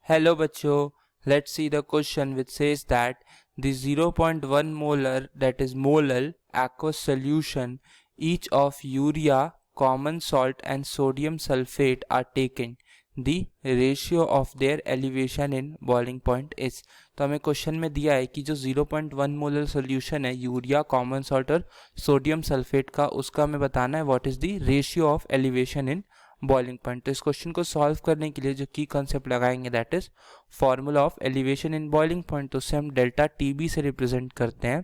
Hello बच्चों, let's see the question which says that the 0.1 molar, that is molal aqueous solution each of urea, common salt and sodium sulfate are taken. The ratio of their elevation in boiling point is. तो हमें question में दिया है कि जो 0.1 molar solution है urea, common salt और sodium sulphate का, उसका हमें बताना है what is the ratio of elevation in boiling point. तो इस क्वेश्चन को सॉल्व करने के लिए जो की कंसेप्ट लगाएंगे that is formula of elevation in boiling point. तो उससे हम डेल्टा टीबी से रिप्रेजेंट करते हैं।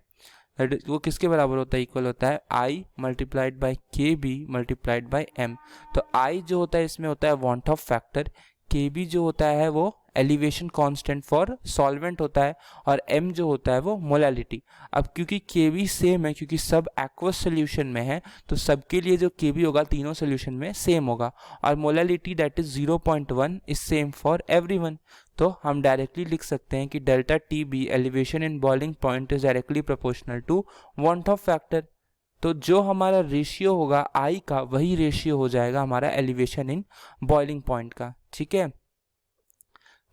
वो किसके बराबर होता है? इक्वल होता है आई मल्टीप्लाइड बाई के बी मल्टीप्लाइड बाई एम। तो आई जो होता है इसमें होता है वांट ऑफ फैक्टर, के बी जो होता है वो एलिवेशन कांस्टेंट फॉर सॉल्वेंट होता है, और m जो होता है वो मोलालिटी। अब क्योंकि Kb सेम है, क्योंकि सब एक्वस सोल्यूशन में है, तो सबके लिए जो Kb होगा तीनों सोल्यूशन में सेम होगा, और molality that is 0.1 is same for everyone. तो हम डायरेक्टली लिख सकते हैं कि delta t b elevation in boiling point is directly proportional to van't of factor. तो जो हमारा रेशियो होगा I का, वही रेशियो हो जाएगा हमारा एलिवेशन इन बॉइलिंग पॉइंट का। ठीक है,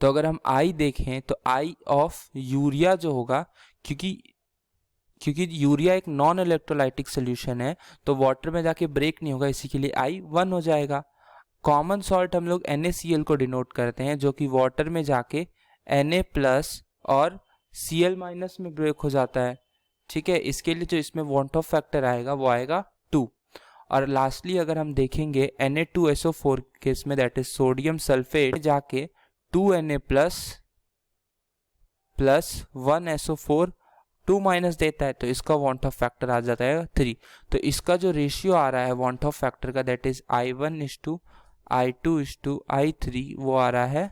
तो अगर हम I देखें तो I ऑफ यूरिया जो होगा, क्योंकि यूरिया एक नॉन इलेक्ट्रोलाइटिक सोल्यूशन है तो वाटर में जाके ब्रेक नहीं होगा, इसी के लिए I 1 हो जाएगा। कॉमन सॉल्ट हम लोग NaCl को डिनोट करते हैं, जो कि वाटर में जाके Na प्लस और Cl माइनस में ब्रेक हो जाता है। ठीक है, इसके लिए जो इसमें वांट ऑफ फैक्टर आएगा वो आएगा 2। और लास्टली अगर हम देखेंगे Na2SO4 केस में दैट इज सोडियम सल्फेट जाके 2Na प्लस 1SO4 2 माइनस देता है, तो इसका वांट ऑफ फैक्टर आ जाता है 3। तो इसका जो रेशियो आ रहा है वांट ऑफ फैक्टर का that is I1 I2 I3 वो आ रहा है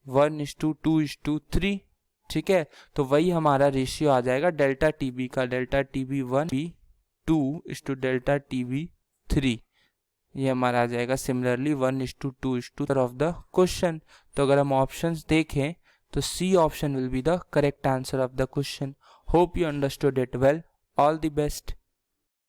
1:2:3। ठीक है, तो वही हमारा रेशियो आ जाएगा डेल्टा टीबी का, डेल्टा टीबी 1 2 डेल्टा टीबी 3, ये हमारा आ जाएगा सिमिलरली 1:2 ऑफ द क्वेश्चन। तो अगर हम ऑप्शंस देखें तो c option will be the correct answer of the question. Hope you understood it well. All the best.